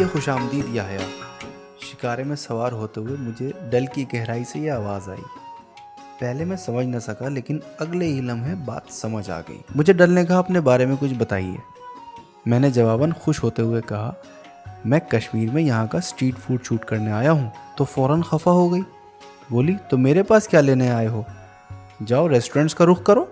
लिए खुशामदीद याहया। शिकारे में सवार होते हुए मुझे डल की गहराई से ये आवाज़ आई। पहले मैं समझ न सका, लेकिन अगले ही लम्हे बात समझ आ गई। मुझे डल ने कहा, अपने बारे में कुछ बताइए। मैंने जवाबन खुश होते हुए कहा, मैं कश्मीर में यहाँ का स्ट्रीट फूड शूट करने आया हूँ। तो फ़ौरन खफा हो गई। बोली, तो मेरे पास क्या लेने आए हो? जाओ रेस्टोरेंट्स का रुख करो।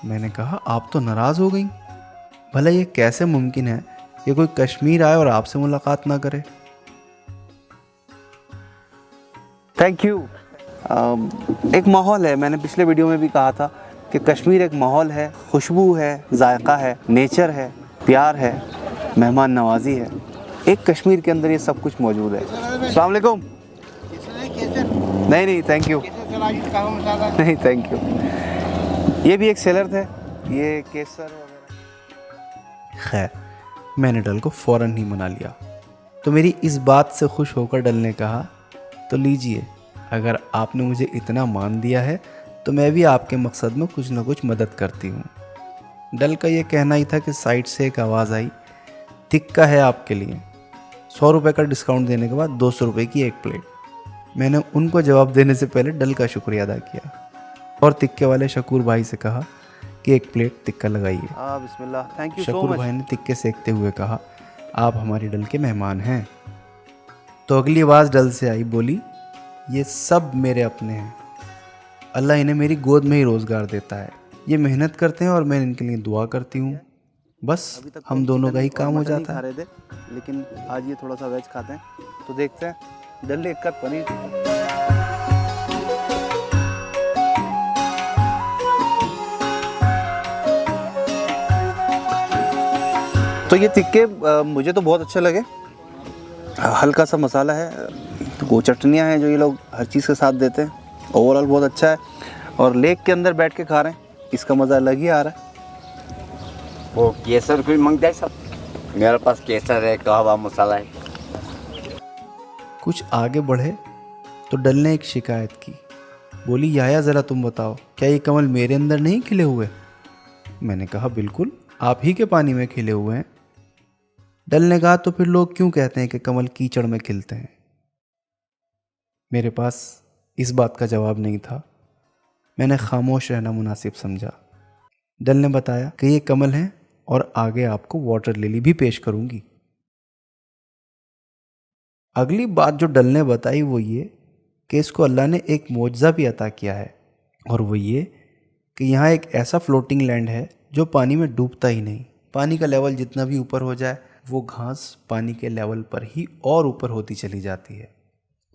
मैंने कहा, आप तो नाराज़ हो गई। भला ये कैसे मुमकिन है कि कोई कश्मीर आए और आपसे मुलाकात ना करे? Thank you. एक माहौल है, मैंने पिछले वीडियो में भी कहा था कि कश्मीर एक माहौल है, खुशबू है, जायका है, नेचर है, प्यार है, मेहमान नवाजी है। एक कश्मीर के अंदर ये सब कुछ मौजूद है। अस्सलाम वालेकुम। नहीं थैंक यू, नहीं थैंक यू। ये भी एक सेलर थे, ये केसर वगैरह। खैर, मैंने डल को फ़ौरन ही मना लिया। तो मेरी इस बात से खुश होकर डल ने कहा, तो लीजिए, अगर आपने मुझे इतना मान दिया है तो मैं भी आपके मकसद में कुछ ना कुछ मदद करती हूँ। डल का ये कहना ही था कि साइड से एक आवाज़ आई, तिक्का है आपके लिए। 100 रुपये का डिस्काउंट देने के बाद 200 रुपये की एक प्लेट। मैंने उनको जवाब देने से पहले डल का शुक्रिया अदा किया और तिक्के वाले शकूर भाई से कहा कि एक प्लेट तिक्का लगाइए। बिस्मिल्लाह, थैंक यू सो शकूर मच। भाई ने तिक्के सेकते हुए कहा, आप हमारी डल के मेहमान हैं। तो अगली आवाज़ डल से आई, बोली, ये सब मेरे अपने हैं। अल्लाह इन्हें मेरी गोद में ही रोज़गार देता है। ये मेहनत करते हैं और मैं इनके लिए दुआ करती हूँ। बस हम दोनों का ही काम हो जाता है। खा रहे थे, लेकिन आज ये थोड़ा सा वेज खाते हैं, तो देखते हैं। डल लेक का पनीर तो ये तिक्के मुझे तो बहुत अच्छे लगे। हल्का सा मसाला है, तो वो चटनियाँ हैं जो ये लोग हर चीज़ के साथ देते हैं। ओवरऑल बहुत अच्छा है, और लेक के अंदर बैठ के खा रहे हैं, इसका मज़ा अलग ही आ रहा है। वो केसर कोई मांगता है सब? मेरे पास केसर है, कहवा मसाला है। कुछ आगे बढ़े तो डल ने एक शिकायत की। बोली, याया ज़रा तुम बताओ, क्या ये कमल मेरे अंदर नहीं खिले हुए? मैंने कहा, बिल्कुल, आप ही के पानी में खिले हुए हैं। डल ने कहा, तो फिर लोग क्यों कहते हैं कि कमल कीचड़ में खिलते हैं? मेरे पास इस बात का जवाब नहीं था। मैंने खामोश रहना मुनासिब समझा। डल ने बताया कि ये कमल हैं और आगे आपको वाटर लिली भी पेश करूंगी। अगली बात जो डल ने बताई वो ये कि इसको अल्लाह ने एक मौजज़ा भी अता किया है, और वो ये कि यहाँ एक ऐसा फ्लोटिंग लैंड है जो पानी में डूबता ही नहीं। पानी का लेवल जितना भी ऊपर हो जाए, वो घास पानी के लेवल पर ही और ऊपर होती चली जाती है।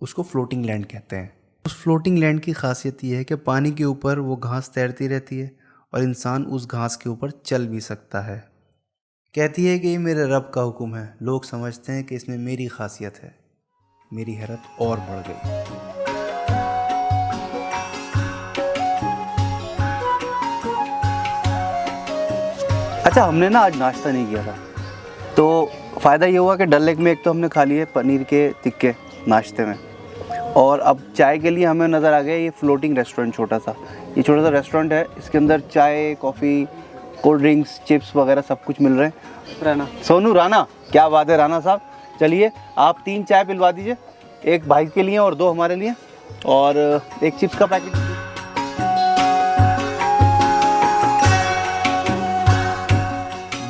उसको फ्लोटिंग लैंड कहते हैं। उस फ्लोटिंग लैंड की खासियत ये है कि पानी के ऊपर वो घास तैरती रहती है और इंसान उस घास के ऊपर चल भी सकता है। कहती है कि ये मेरे रब का हुक्म है। लोग समझते हैं कि इसमें मेरी खासियत है। मेरी हैरत और बढ़ गई। अच्छा, हमने ना आज नाश्ता नहीं किया था, तो फ़ायदा ये हुआ कि डल लेक में एक तो हमने खा लिए पनीर के तिक्के नाश्ते में, और अब चाय के लिए हमें नज़र आ गया ये फ्लोटिंग रेस्टोरेंट। छोटा सा रेस्टोरेंट है, इसके अंदर चाय, कॉफ़ी, कोल्ड ड्रिंक्स, चिप्स वगैरह सब कुछ मिल रहे हैं। राना, सोनू राना, क्या बात है राना साहब। चलिए, आप 3 चाय पिलवा दीजिए, एक भाई के लिए और 2 हमारे लिए, और एक चिप्स का पैकेट।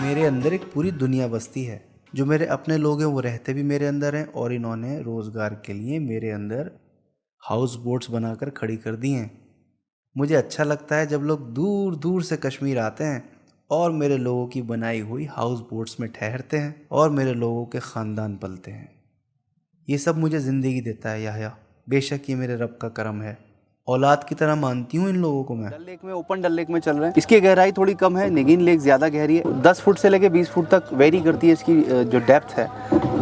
मेरे अंदर एक पूरी दुनिया बसती है। जो मेरे अपने लोग हैं वो रहते भी मेरे अंदर हैं, और इन्होंने रोज़गार के लिए मेरे अंदर हाउस बोट्स बनाकर खड़ी कर दी हैं। मुझे अच्छा लगता है जब लोग दूर दूर से कश्मीर आते हैं और मेरे लोगों की बनाई हुई हाउस बोट्स में ठहरते हैं और मेरे लोगों के ख़ानदान पलते हैं। ये सब मुझे ज़िंदगी देता है याहया। बेशक ये मेरे रब का करम है। औलाद की तरह मानती हूँ इन लोगों को मैं। डल लेक में, ओपन डल लेक में चल रहे हैं। इसकी गहराई थोड़ी कम है, निगिन लेक ज़्यादा गहरी है। 10 फुट से लेके 20 फुट तक वेरी करती है इसकी जो डेप्थ है,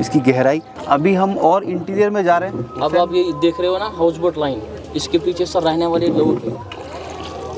इसकी गहराई। अभी हम और इंटीरियर में जा रहे हैं। अब आप ये देख रहे हो ना हाउस बोट लाइन, इसके पीछे सर रहने वाले लोग हैं।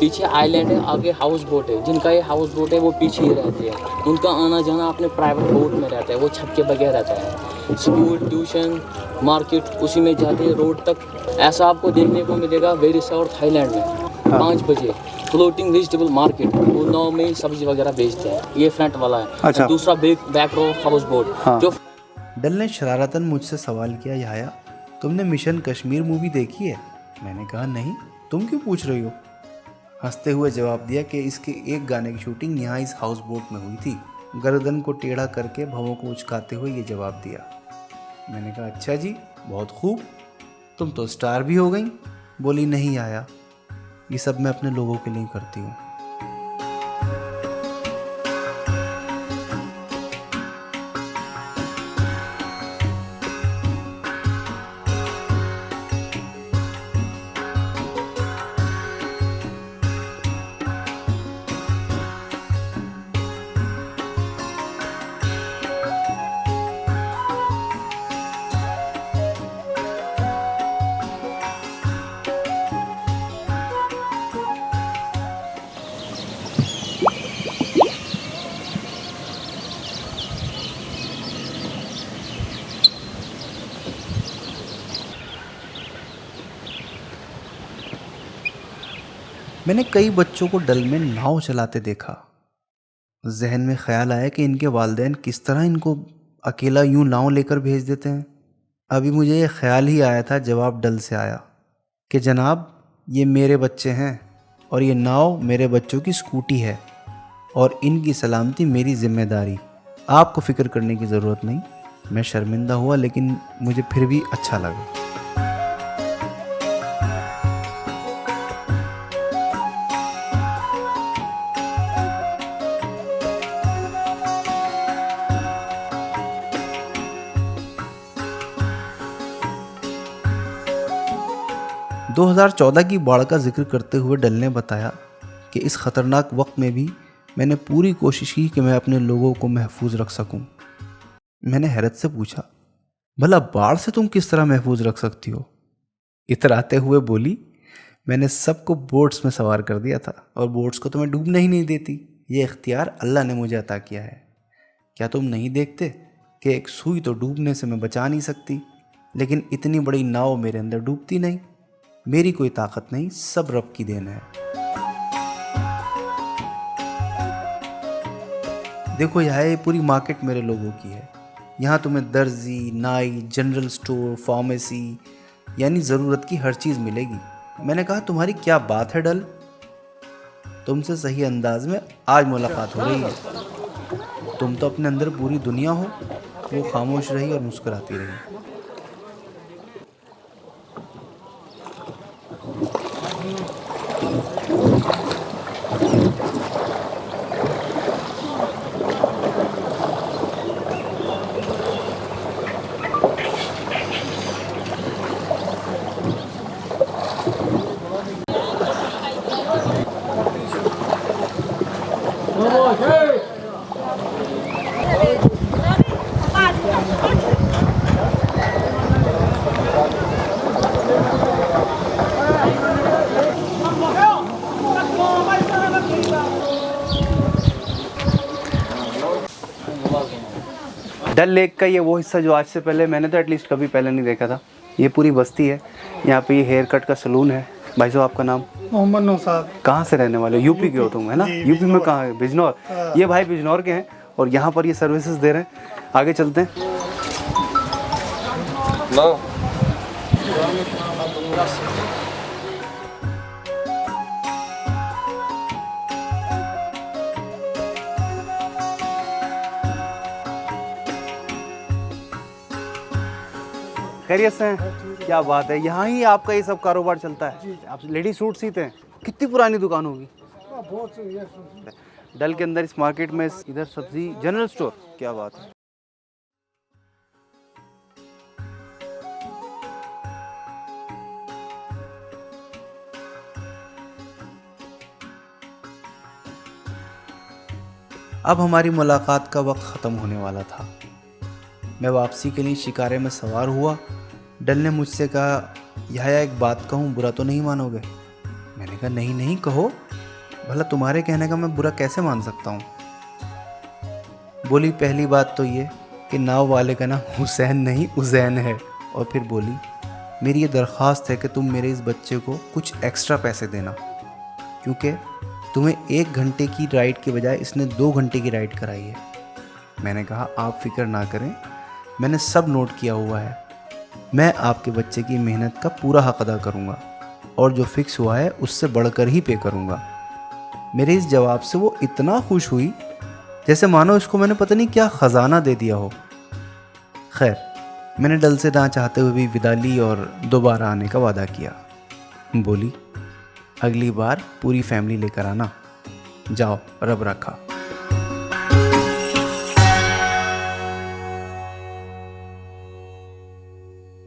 पीछे आइलैंड है, आगे हाउस बोट है। जिनका ये हाउस बोट है वो पीछे ही रहते हैं। उनका आना जाना अपने प्राइवेट बोट में रहता है, वो छत के बगैर रहता है। स्कूल, ट्यूशन, मार्केट उसी में जाते हैं, रोड तक। ऐसा आपको देखने को मिलेगा वेरी साउथ थाईलैंड में 5 बजे फ्लोटिंग वेजिटेबल मार्केट, वो 9 में सब्जी वगैरह बेचते हैं। ये फ्रंट वाला है। अच्छा। दूसरा बैक रो हाउस बोट जो डल ने शरारतन मुझसे सवाल किया, याया तुमने मिशन कश्मीर मूवी देखी है? मैंने कहा नहीं, तुम क्यों पूछ रही हो? हंसते हुए जवाब दिया कि इसके एक गाने की शूटिंग यहाँ इस हाउस बोट में हुई थी। गर्दन को टेढ़ा करके भवों को उचकाते हुए ये जवाब दिया। मैंने कहा अच्छा जी, बहुत खूब, तुम तो स्टार भी हो गई। बोली नहीं आया, ये सब मैं अपने लोगों के लिए करती हूँ। मैंने कई बच्चों को डल में नाव चलाते देखा। जहन में ख्याल आया कि इनके वालिदैन किस तरह इनको अकेला यूं नाव लेकर भेज देते हैं। अभी मुझे ये ख्याल ही आया था, जवाब डल से आया कि जनाब ये मेरे बच्चे हैं और ये नाव मेरे बच्चों की स्कूटी है और इनकी सलामती मेरी जिम्मेदारी, आपको फ़िक्र करने की ज़रूरत नहीं। मैं शर्मिंदा हुआ लेकिन मुझे फिर भी अच्छा लगा। दो 2014 की बाढ़ का जिक्र करते हुए डल ने बताया कि इस ख़तरनाक वक्त में भी मैंने पूरी कोशिश की कि मैं अपने लोगों को महफूज रख सकूं। मैंने हैरत से पूछा, भला बाढ़ से तुम किस तरह महफूज रख सकती हो? इतराते हुए बोली, मैंने सबको बोट्स में सवार कर दिया था और बोट्स को तो मैं डूबने ही नहीं देती। ये इख्तियार अल्लाह ने मुझे अता किया है। क्या तुम नहीं देखते कि एक सुई तो डूबने से मैं बचा नहीं सकती, लेकिन इतनी बड़ी नाव मेरे अंदर डूबती नहीं। मेरी कोई ताकत नहीं, सब रब की देन है। देखो यहाँ ये पूरी मार्केट मेरे लोगों की है। यहाँ तुम्हें दर्जी, नाई, जनरल स्टोर, फार्मेसी यानी ज़रूरत की हर चीज़ मिलेगी। मैंने कहा तुम्हारी क्या बात है डल, तुमसे सही अंदाज में आज मुलाकात हो रही है। तुम तो अपने अंदर पूरी दुनिया हो। वो खामोश रही और मुस्कुराती रही। डल लेक का ये वो हिस्सा जो आज से पहले मैंने तो एटलीस्ट कभी पहले नहीं देखा था। ये पूरी बस्ती है। यहाँ पे ये हेयर कट का सलून है। भाई साहब आपका नाम? मोहम्मद नौसाद। कहाँ से रहने वाले हो? यूपी के हो तुम, है ना? यूपी में कहाँ है? बिजनौर। ये भाई बिजनौर के हैं और यहाँ पर ये सर्विसेज दे रहे हैं। आगे चलते हैं। खैरियत से हैं? क्या बात है, यहाँ ही आपका ये सब कारोबार चलता है? आप लेडी सूट सीते हैं? कितनी पुरानी दुकान होगी? डल के अंदर इस मार्केट में इधर सब्जी जनरल स्टोर, क्या बात है। अब हमारी मुलाकात का वक्त ख़त्म होने वाला था। मैं वापसी के लिए शिकारे में सवार हुआ। डल ने मुझसे कहा, यह एक बात कहूँ, बुरा तो नहीं मानोगे? मैंने कहा नहीं नहीं कहो, भला तुम्हारे कहने का मैं बुरा कैसे मान सकता हूँ? बोली पहली बात तो ये कि नाव वाले का नाम हुसैन नहीं उज़ैन है। और फिर बोली, मेरी ये दरख्वास्त है कि तुम मेरे इस बच्चे को कुछ एक्स्ट्रा पैसे देना, क्योंकि तुम्हें 1 घंटे की राइड के बजाय इसने 2 घंटे की राइड कराई है। मैंने कहा आप फिक्र ना करें, मैंने सब नोट किया हुआ है। मैं आपके बच्चे की मेहनत का पूरा हक अदा करूँगा और जो फिक्स हुआ है उससे बढ़कर ही पे करूँगा। मेरे इस जवाब से वो इतना खुश हुई जैसे मानो इसको मैंने पता नहीं क्या ख़जाना दे दिया हो। खैर, मैंने डल से ना चाहते हुए भी विदा ली और दोबारा आने का वादा किया। बोली, अगली बार पूरी फैमिली लेकर आना। जाओ, रब रखा।